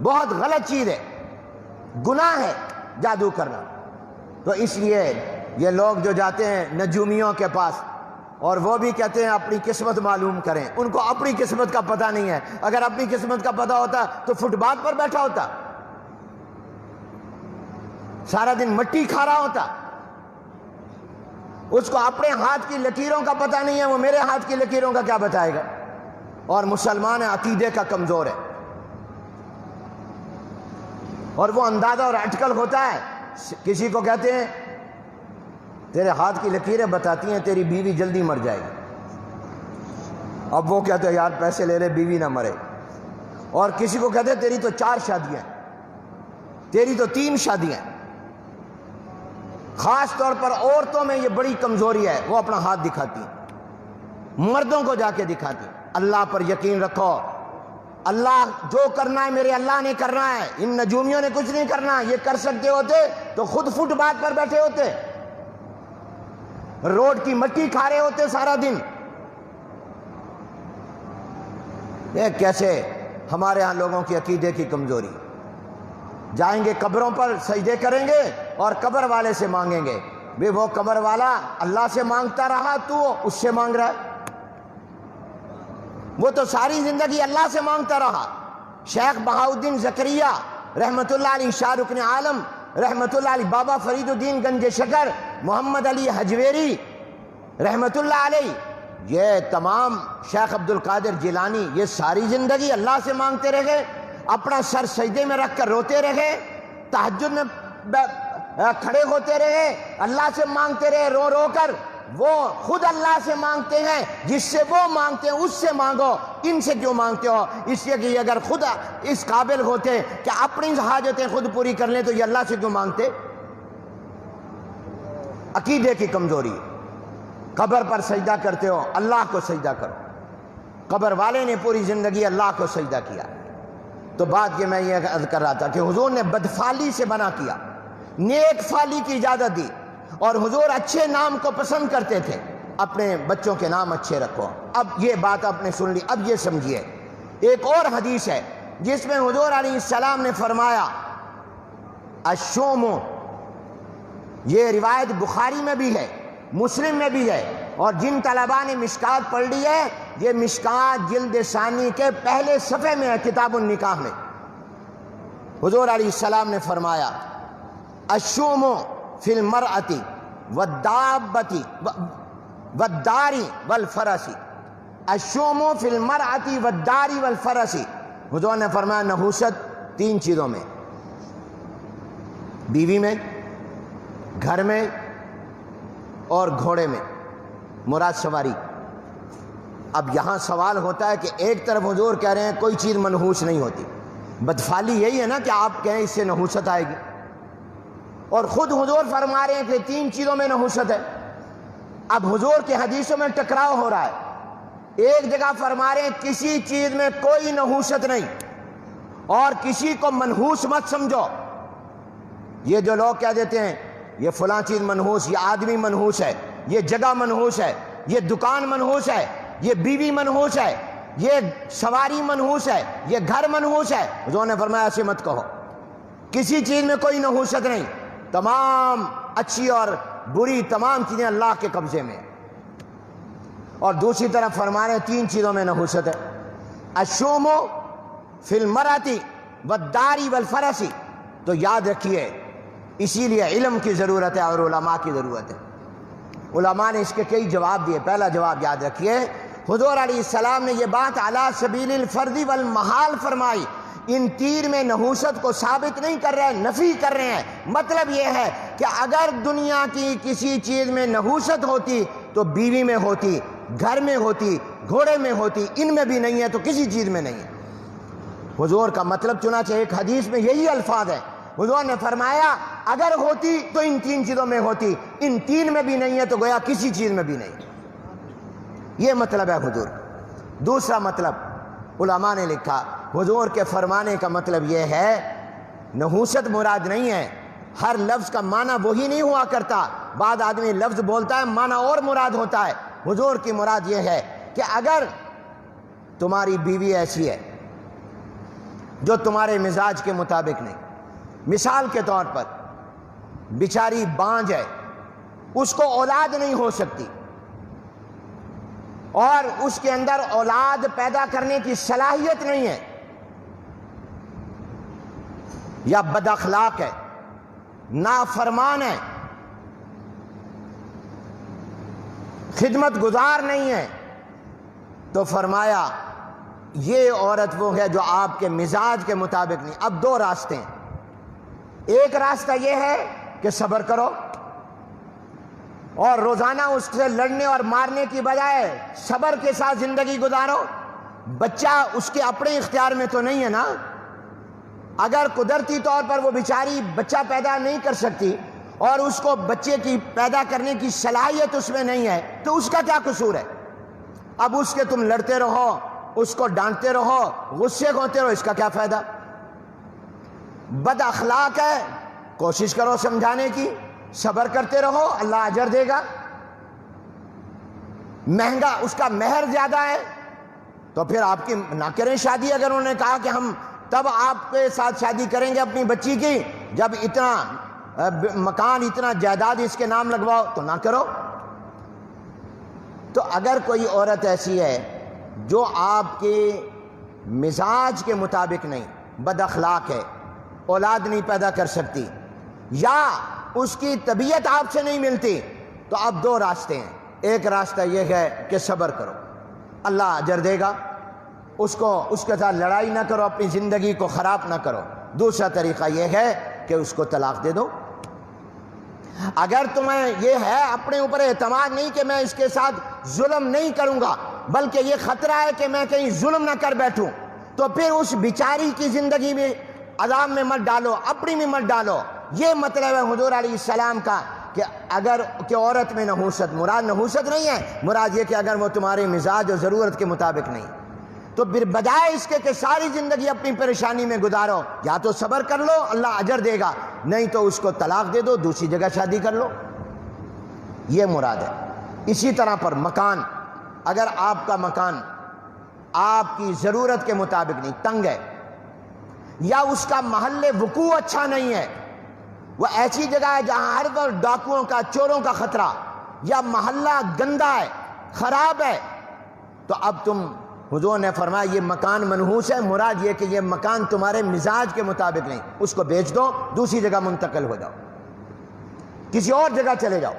بہت غلط چیز ہے، گناہ ہے جادو کرنا. تو اس لیے یہ لوگ جو جاتے ہیں نجومیوں کے پاس اور وہ بھی کہتے ہیں اپنی قسمت معلوم کریں، ان کو اپنی قسمت کا پتہ نہیں ہے. اگر اپنی قسمت کا پتہ ہوتا تو فٹ پاتھ پر بیٹھا ہوتا، سارا دن مٹی کھا رہا ہوتا. اس کو اپنے ہاتھ کی لکیروں کا پتہ نہیں ہے، وہ میرے ہاتھ کی لکیروں کا کیا بتائے گا. اور مسلمان عقیدے کا کمزور ہے، اور وہ اندازہ اور اٹکل ہوتا ہے. کسی کو کہتے ہیں تیرے ہاتھ کی لکیریں بتاتی ہیں تیری بیوی جلدی مر جائے گی، اب وہ کہتے ہیں یار پیسے لے لے بیوی نہ مرے. اور کسی کو کہتے ہیں تیری تو 4 شادیاں، تیری تو 3 شادیاں. خاص طور پر عورتوں میں یہ بڑی کمزوری ہے، وہ اپنا ہاتھ دکھاتی ہیں، مردوں کو جا کے دکھاتی ہیں. اللہ پر یقین رکھو، اللہ جو کرنا ہے میرے اللہ نے کرنا ہے، ان نجومیوں نے کچھ نہیں کرنا. یہ کر سکتے ہوتے تو خود فٹ پاتھ پر بیٹھے ہوتے، روڈ کی مٹی کھا رہے ہوتے سارا دن. یہ کیسے ہمارے ہاں لوگوں کی عقیدے کی کمزوری. جائیں گے قبروں پر سجدے کریں گے اور قبر والے سے مانگیں گے. بھی وہ قبر والا اللہ سے مانگتا رہا، تو اس سے مانگ رہا ہے، وہ تو ساری زندگی اللہ سے مانگتا رہا. شیخ بہاؤالدین زکریا رحمت اللہ علیہ، شاہ رکن عالم رحمت اللہ علیہ، بابا فرید الدین گنج شکر، محمد علی حجویری رحمت اللہ علیہ، یہ تمام، شیخ عبد القادر جیلانی، یہ ساری زندگی اللہ سے مانگتے رہے، اپنا سر سجدے میں رکھ کر روتے رہے، تہجد میں کھڑے ہوتے رہے، اللہ سے مانگتے رہے رو رو کر. وہ خود اللہ سے مانگتے ہیں، جس سے وہ مانگتے ہیں اس سے مانگو، ان سے کیوں مانگتے ہو؟ اس لیے کہ اگر خود اس قابل ہوتے کہ اپنی حاجتیں خود پوری کر لیں تو یہ اللہ سے کیوں مانگتے؟ عقیدے کی کمزوری. قبر پر سجدہ کرتے ہو، اللہ کو سجدہ کرو۔ قبر والے نے پوری زندگی اللہ کو سجدہ کیا۔ تو بات یہ میں یہ عرض کر رہا تھا کہ حضور نے بدفالی سے منع کیا، نیک فالی کی اجازت دی، اور حضور اچھے نام کو پسند کرتے تھے، اپنے بچوں کے نام اچھے رکھو۔ اب یہ بات آپ نے سن لی، اب یہ سمجھیے ایک اور حدیث ہے جس میں حضور علیہ السلام نے فرمایا الشوم، یہ روایت بخاری میں بھی ہے، مسلم میں بھی ہے، اور جن طلباء نے مشکات پڑھ لی ہے، یہ مشکات جلد ثانی کے پہلے صفحے میں ہے، کتاب النکاح میں۔ حضور علیہ السلام نے فرمایا الشوم فی المرأۃ والدابۃ والدار والفرس، الشوم فی المرأۃ والدار والفرس۔ حضور نے فرمایا نحوست تین چیزوں میں، بیوی میں، گھر میں، اور گھوڑے میں، مراد سواری۔ اب یہاں سوال ہوتا ہے کہ ایک طرف حضور کہہ رہے ہیں کوئی چیز منحوس نہیں ہوتی، بدفالی یہی ہے نا کہ آپ کہیں اس سے نحوست آئے گی، اور خود حضور فرما رہے ہیں کہ تین چیزوں میں نحوست ہے۔ اب حضور کے حدیثوں میں ٹکراؤ ہو رہا ہے، ایک جگہ فرما رہے ہیں کسی چیز میں کوئی نحوست نہیں، اور کسی کو منحوس مت سمجھو۔ یہ جو لوگ کہہ دیتے ہیں یہ فلاں چیز منحوس، یہ آدمی منحوس ہے، یہ جگہ منحوس ہے، یہ دکان منحوس ہے، یہ بیوی منحوس ہے، یہ سواری منحوس ہے، یہ گھر منحوس ہے، حضور نے فرمایا ایسے مت کہو، کسی چیز میں کوئی نحوست نہیں، تمام اچھی اور بری تمام چیزیں اللہ کے قبضے میں۔ اور دوسری طرف فرما رہے ہیں تین چیزوں میں نحوست ہے، الشوم فی المرأۃ والدار والفرس۔ تو یاد رکھیے اسی لیے علم کی ضرورت ہے اور علماء کی ضرورت ہے۔ علماء نے اس کے کئی جواب دیے۔ پہلا جواب یاد رکھیے، حضور علیہ السلام نے یہ بات علی سبیل الفرض والمحال فرمائی، ان تین میں نحوست کو ثابت نہیں کر رہے ہیں، نفی کر رہے ہیں۔ مطلب یہ ہے کہ اگر دنیا کی کسی چیز میں نحوست ہوتی تو بیوی میں ہوتی، گھر میں ہوتی، گھوڑے میں ہوتی، ان میں بھی نہیں ہے تو کسی چیز میں نہیں ہے۔ حضور کا مطلب چنانچہ ایک حدیث میں یہی الفاظ ہے، حضور نے فرمایا اگر ہوتی تو ان تین چیزوں میں ہوتی، ان تین میں بھی نہیں ہے تو گویا کسی چیز میں بھی نہیں۔ یہ مطلب ہے حضور۔ دوسرا مطلب علماء نے لکھا، حضور کے فرمانے کا مطلب یہ ہے نحوست مراد نہیں ہے، ہر لفظ کا معنی وہی نہیں ہوا کرتا، بعد آدمی لفظ بولتا ہے معنی اور مراد ہوتا ہے۔ حضور کی مراد یہ ہے کہ اگر تمہاری بیوی ایسی ہے جو تمہارے مزاج کے مطابق نہیں، مثال کے طور پر بیچاری بانجھ ہے، اس کو اولاد نہیں ہو سکتی، اور اس کے اندر اولاد پیدا کرنے کی صلاحیت نہیں ہے، یا بد اخلاق ہے، نافرمان ہے، خدمت گزار نہیں ہے، تو فرمایا یہ عورت وہ ہے جو آپ کے مزاج کے مطابق نہیں۔ اب دو راستے ہیں، ایک راستہ یہ ہے کہ صبر کرو اور روزانہ اس سے لڑنے اور مارنے کی بجائے صبر کے ساتھ زندگی گزارو۔ بچہ اس کے اپنے اختیار میں تو نہیں ہے نا، اگر قدرتی طور پر وہ بیچاری بچہ پیدا نہیں کر سکتی اور اس کو بچے کی پیدا کرنے کی صلاحیت اس میں نہیں ہے تو اس کا کیا قصور ہے؟ اب اس کے تم لڑتے رہو، اس کو ڈانٹتے رہو، غصے ہوتے رہو، اس کا کیا فائدہ؟ بد اخلاق ہے، کوشش کرو سمجھانے کی، صبر کرتے رہو، اللہ اجر دے گا۔ مہنگا، اس کا مہر زیادہ ہے تو پھر آپ کی نہ کریں شادی۔ اگر انہوں نے کہا کہ ہم تب آپ کے ساتھ شادی کریں گے اپنی بچی کی جب اتنا مکان، اتنا جائیداد اس کے نام لگواؤ، تو نہ کرو۔ تو اگر کوئی عورت ایسی ہے جو آپ کے مزاج کے مطابق نہیں، بد اخلاق ہے، اولاد نہیں پیدا کر سکتی، یا اس کی طبیعت آپ سے نہیں ملتی، تو اب دو راستے ہیں۔ ایک راستہ یہ ہے کہ صبر کرو، اللہ اجر دے گا، اس کے ساتھ لڑائی نہ کرو، اپنی زندگی کو خراب نہ کرو۔ دوسرا طریقہ یہ ہے کہ اس کو طلاق دے دو۔ اگر تمہیں یہ ہے اپنے اوپر اعتماد نہیں کہ میں اس کے ساتھ ظلم نہیں کروں گا، بلکہ یہ خطرہ ہے کہ میں کہیں ظلم نہ کر بیٹھوں، تو پھر اس بیچاری کی زندگی میں عذاب میں مت ڈالو، اپنی میں مت ڈالو، یہ مطلب ہے حضور علیہ السلام کا کہ اگر کہ عورت میں نحوست، مراد نحوست نہیں ہے، مراد یہ کہ اگر وہ تمہارے مزاج اور ضرورت کے مطابق نہیں، تو بجائے اس کے کہ ساری زندگی اپنی پریشانی میں گزارو، یا تو صبر کر لو اللہ اجر دے گا، نہیں تو اس کو طلاق دے دو، دوسری جگہ شادی کر لو، یہ مراد ہے۔ اسی طرح پر مکان، اگر آپ کا مکان آپ کی ضرورت کے مطابق نہیں، تنگ ہے، یا اس کا محل وقوع اچھا نہیں ہے، وہ ایسی جگہ ہے جہاں ہر وقت ڈاکوؤں کا، چوروں کا خطرہ، یا محلہ گندا ہے، خراب ہے، تو اب تم، حضور نے فرمایا یہ مکان منحوس ہے، مراد یہ کہ یہ مکان تمہارے مزاج کے مطابق نہیں، اس کو بیچ دو، دوسری جگہ منتقل ہو جاؤ، کسی اور جگہ چلے جاؤ۔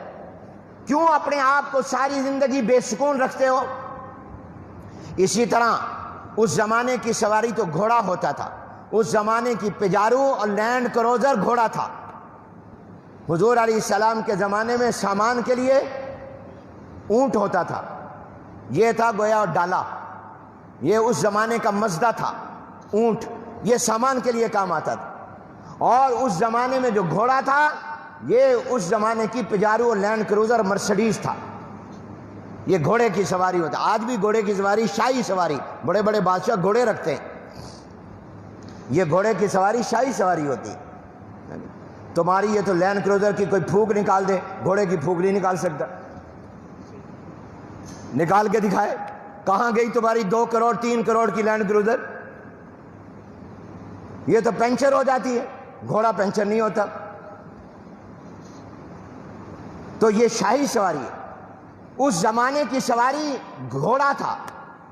کیوں اپنے آپ کو ساری زندگی بے سکون رکھتے ہو؟ اسی طرح اس زمانے کی سواری تو گھوڑا ہوتا تھا، اس زمانے کی پجارو اور لینڈ کروزر گھوڑا تھا۔ حضور علیہ السلام کے زمانے میں سامان کے لیے اونٹ ہوتا تھا، یہ تھا گویا ڈالا، یہ اس زمانے کا مزدہ تھا، اونٹ یہ سامان کے لیے کام آتا تھا۔ اور اس زمانے میں جو گھوڑا تھا یہ اس زمانے کی پجارو اور لینڈ کروزر مرسڈیز تھا، یہ گھوڑے کی سواری ہوتا۔ آج بھی گھوڑے کی سواری شاہی سواری، بڑے بڑے بادشاہ گھوڑے رکھتے ہیں، یہ گھوڑے کی سواری شاہی سواری ہوتی ہے۔ تمہاری یہ تو لینڈ کروزر کی کوئی پھونک نکال دے، گھوڑے کی پھونک نہیں نکال سکتا، نکال کے دکھائے کہاں گئی تمہاری 2 کروڑ 3 کروڑ کی لینڈ کروزر؟ یہ تو پنچر ہو جاتی ہے، گھوڑا پنچر نہیں ہوتا۔ تو یہ شاہی سواری ہے، اس زمانے کی سواری گھوڑا تھا،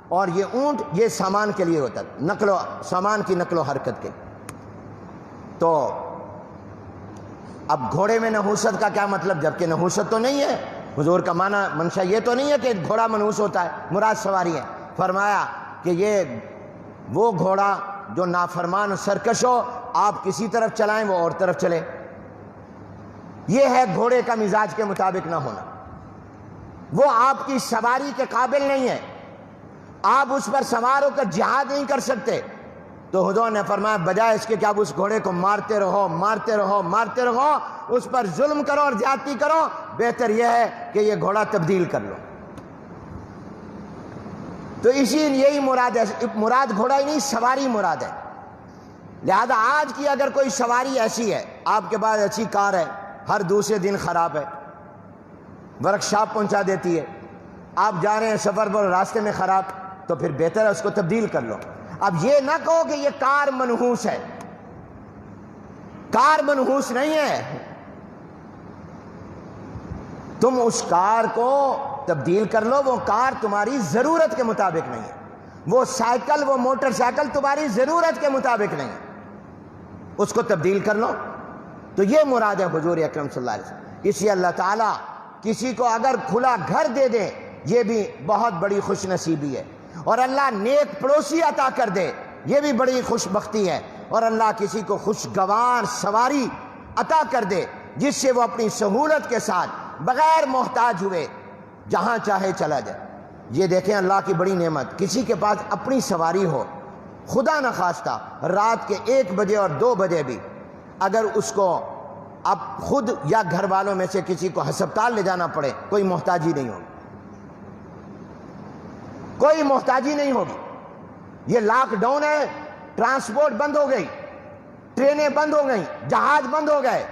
اور یہ اونٹ یہ سامان کے لیے ہوتا تھا، سامان کی نقل و حرکت کے۔ تو اب گھوڑے میں نحوست کا کیا مطلب، جبکہ نحوست تو نہیں ہے، حضور کا معنی منشا یہ تو نہیں ہے کہ گھوڑا منحوس ہوتا ہے، مراد سواری ہے۔ فرمایا کہ یہ وہ گھوڑا جو نافرمان سرکش ہو، آپ کسی طرف چلائیں وہ اور طرف چلے، یہ ہے گھوڑے کا مزاج کے مطابق نہ ہونا، وہ آپ کی سواری کے قابل نہیں ہے، آپ اس پر سوار ہو کر جہاد نہیں کر سکتے۔ تو حضور نے فرمایا بجائے اس کے کہ آپ اس گھوڑے کو مارتے رہو مارتے رہو مارتے رہو، اس پر ظلم کرو اور زیادتی کرو، بہتر یہ ہے کہ یہ گھوڑا تبدیل کر لو۔ تو یہی مراد ہے، مراد گھوڑا ہی نہیں سواری مراد ہے۔ لہذا آج کی اگر کوئی سواری ایسی ہے، آپ کے پاس اچھی کار ہے، ہر دوسرے دن خراب ہے، ورکشاپ پہنچا دیتی ہے، آپ جا رہے ہیں سفر پر راستے میں خراب، تو پھر بہتر ہے اس کو تبدیل کر لو۔ اب یہ نہ کہو کہ یہ کار منحوس ہے، کار منحوس نہیں ہے، تم اس کار کو تبدیل کر لو، وہ کار تمہاری ضرورت کے مطابق نہیں ہے، وہ سائیکل وہ موٹر سائیکل تمہاری ضرورت کے مطابق نہیں ہے، اس کو تبدیل کر لو۔ تو یہ مراد ہے حضور اکرم صلی اللہ علیہ وسلم۔ اسی اللہ تعالیٰ کسی کو اگر کھلا گھر دے دے یہ بھی بہت بڑی خوش نصیبی ہے، اور اللہ نیک پڑوسی عطا کر دے یہ بھی بڑی خوش بختی ہے، اور اللہ کسی کو خوشگوار سواری عطا کر دے جس سے وہ اپنی سہولت کے ساتھ بغیر محتاج ہوئے جہاں چاہے چلا جائے۔ یہ دیکھیں اللہ کی بڑی نعمت، کسی کے پاس اپنی سواری ہو، خدا نخواستہ رات کے 1 بجے اور 2 بجے بھی اگر اس کو اب خود یا گھر والوں میں سے کسی کو ہسپتال لے جانا پڑے، کوئی محتاجی نہیں ہوگی، کوئی محتاجی نہیں ہوگی۔ یہ لاک ڈاؤن ہے، ٹرانسپورٹ بند ہو گئی، ٹرینیں بند ہو گئیں، جہاز بند ہو گئے،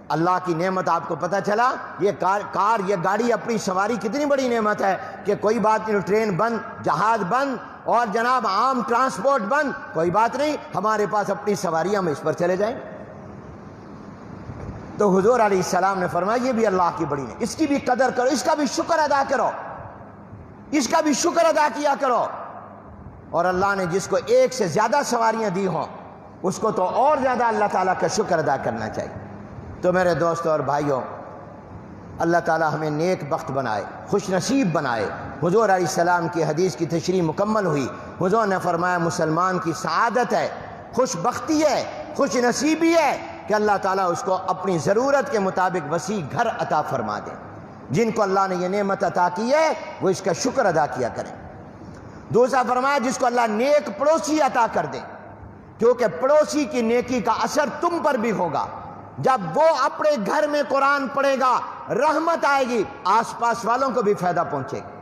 اللہ کی نعمت آپ کو پتہ چلا۔ یہ کار یہ گاڑی اپنی سواری کتنی بڑی نعمت ہے کہ کوئی بات نہیں، ٹرین بند، جہاز بند، اور جناب عام ٹرانسپورٹ بند، کوئی بات نہیں، ہمارے پاس اپنی سواری، ہم اس پر چلے جائیں۔ تو حضور علیہ السلام نے فرمایا یہ بھی اللہ کی بڑی نعمت، اس کی بھی قدر کرو، اس کا بھی شکر ادا کرو، اس کا بھی شکر ادا کیا کرو۔ اور اللہ نے جس کو 1 سے زیادہ سواریاں دی ہوں اس کو تو اور زیادہ اللہ تعالیٰ کا شکر ادا کرنا چاہیے۔ تو میرے دوستوں اور بھائیوں، اللہ تعالیٰ ہمیں نیک بخت بنائے، خوش نصیب بنائے۔ حضور علیہ السلام کی حدیث کی تشریح مکمل ہوئی، حضور نے فرمایا مسلمان کی سعادت ہے، خوش بختی ہے، خوش نصیبی ہے کہ اللہ تعالیٰ اس کو اپنی ضرورت کے مطابق وسیع گھر عطا فرما دے۔ جن کو اللہ نے یہ نعمت عطا کی ہے وہ اس کا شکر ادا کیا کریں۔ دوسرا فرمایا جس کو اللہ نیک پڑوسی عطا کر دے، کیونکہ پڑوسی کی نیکی کا اثر تم پر بھی ہوگا، جب وہ اپنے گھر میں قرآن پڑھے گا رحمت آئے گی، آس پاس والوں کو بھی فائدہ پہنچے گا۔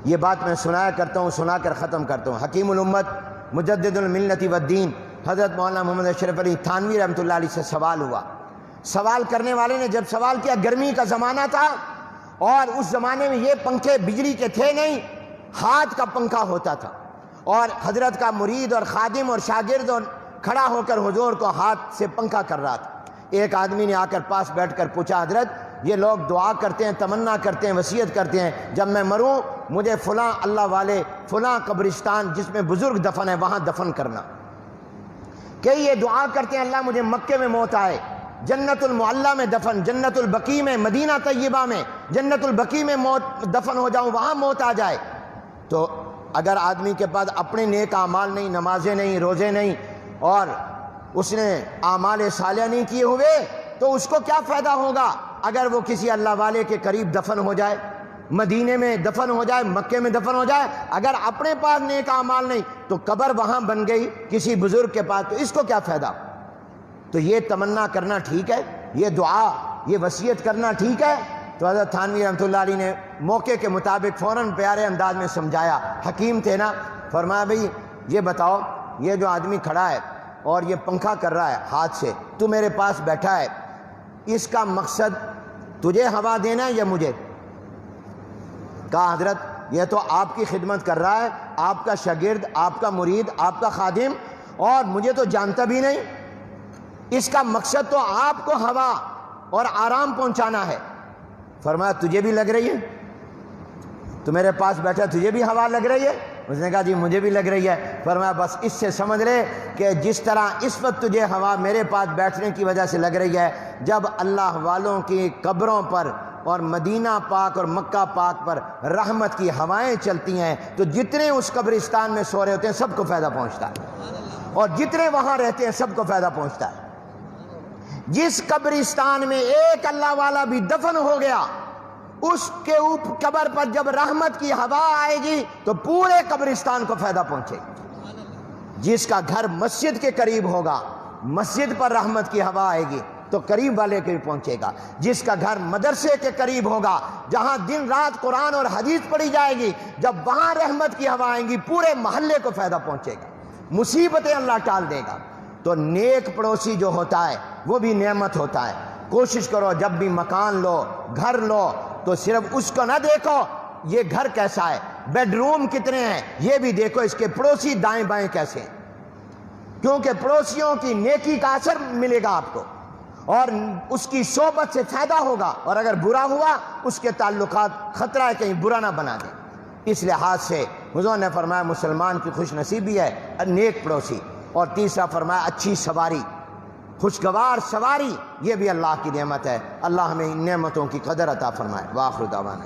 یہ بات میں سنایا کرتا ہوں، سنا کر ختم کرتا ہوں۔ حکیم الامت مجدد الملت والدین حضرت مولانا محمد اشرف علی تھانوی رحمۃ اللہ علیہ سے سوال ہوا۔ سوال کرنے والے نے جب سوال کیا، گرمی کا زمانہ تھا اور اس زمانے میں یہ پنکھے بجلی کے تھے نہیں، ہاتھ کا پنکھا ہوتا تھا، اور حضرت کا مرید اور خادم اور شاگرد اور کھڑا ہو کر حضور کو ہاتھ سے پنکھا کر رہا تھا۔ ایک آدمی نے آ کر پاس بیٹھ کر پوچھا، حضرت یہ لوگ دعا کرتے ہیں، تمنا کرتے ہیں، وصیت کرتے ہیں، جب میں مروں مجھے فلاں اللہ والے فلاں قبرستان جس میں بزرگ دفن ہے وہاں دفن کرنا۔ کہ یہ دعا کرتے ہیں اللہ مجھے مکے میں موت آئے، جنت المعلی میں دفن، جنت البقیع میں، مدینہ طیبہ میں جنت البقیع میں موت دفن ہو جاؤں، وہاں موت آ جائے۔ تو اگر آدمی کے پاس اپنے نیک اعمال نہیں، نمازیں نہیں، روزے نہیں، اور اس نے اعمال صالحہ نہیں کیے ہوئے، تو اس کو کیا فائدہ ہوگا اگر وہ کسی اللہ والے کے قریب دفن ہو جائے، مدینے میں دفن ہو جائے، مکے میں دفن ہو جائے؟ اگر اپنے پاس نیک اعمال نہیں تو قبر وہاں بن گئی کسی بزرگ کے پاس، تو اس کو کیا فائدہ؟ تو یہ تمنا کرنا ٹھیک ہے؟ یہ دعا، یہ وصیت کرنا ٹھیک ہے؟ تو حضرت تھانوی رحمۃ اللہ علیہ نے موقع کے مطابق فوراً پیارے انداز میں سمجھایا۔ حکیم تھے نا، فرمایا بھئی یہ بتاؤ، یہ جو آدمی کھڑا ہے اور یہ پنکھا کر رہا ہے ہاتھ سے، تو میرے پاس بیٹھا ہے، اس کا مقصد تجھے ہوا دینا ہے یا مجھے؟ کہا حضرت یہ تو آپ کی خدمت کر رہا ہے، آپ کا شاگرد، آپ کا مرید، آپ کا خادم، اور مجھے تو جانتا بھی نہیں، اس کا مقصد تو آپ کو ہوا اور آرام پہنچانا ہے۔ فرمایا تجھے بھی لگ رہی ہے؟ تو میرے پاس بیٹھا تجھے بھی ہوا لگ رہی ہے؟ اس نے کہا جی مجھے بھی لگ رہی ہے۔ فرمایا بس اس سے سمجھ لے کہ جس طرح اس وقت تجھے ہوا میرے پاس بیٹھنے کی وجہ سے لگ رہی ہے، جب اللہ والوں کی قبروں پر اور مدینہ پاک اور مکہ پاک پر رحمت کی ہوائیں چلتی ہیں تو جتنے اس قبرستان میں سو رہے ہوتے ہیں سب کو فائدہ پہنچتا ہے، اور جتنے وہاں رہتے ہیں سب کو فائدہ پہنچتا ہے۔ جس قبرستان میں ایک اللہ والا بھی دفن ہو گیا، اس کے اوپر قبر پر جب رحمت کی ہوا آئے گی تو پورے قبرستان کو فائدہ پہنچے گا۔ جس کا گھر مسجد کے قریب ہوگا، مسجد پر رحمت کی ہوا آئے گی تو قریب والے کے بھی پہنچے گا۔ جس کا گھر مدرسے کے قریب ہوگا، جہاں دن رات قرآن اور حدیث پڑھی جائے گی، جب وہاں رحمت کی ہوا آئیں گی پورے محلے کو فائدہ پہنچے گا، مصیبتیں اللہ ٹال دے گا۔ تو نیک پڑوسی جو ہوتا ہے وہ بھی نعمت ہوتا ہے۔ کوشش کرو جب بھی مکان لو، گھر لو، تو صرف اس کو نہ دیکھو یہ گھر کیسا ہے، بیڈ روم کتنے ہیں، یہ بھی دیکھو اس کے پڑوسی دائیں بائیں کیسے ہیں، کیونکہ پڑوسیوں کی نیکی کا اثر ملے گا آپ کو، اور اس کی صحبت سے فائدہ ہوگا، اور اگر برا ہوا اس کے تعلقات خطرہ ہے کہیں برا نہ بنا دیں۔ اس لحاظ سے حضور نے فرمایا مسلمان کی خوش نصیبی ہے نیک پڑوسی، اور تیسرا فرمایا اچھی سواری، خوشگوار سواری، یہ بھی اللہ کی نعمت ہے۔ اللہ ہمیں ان نعمتوں کی قدر عطا فرمائے۔ وآخر دعوانا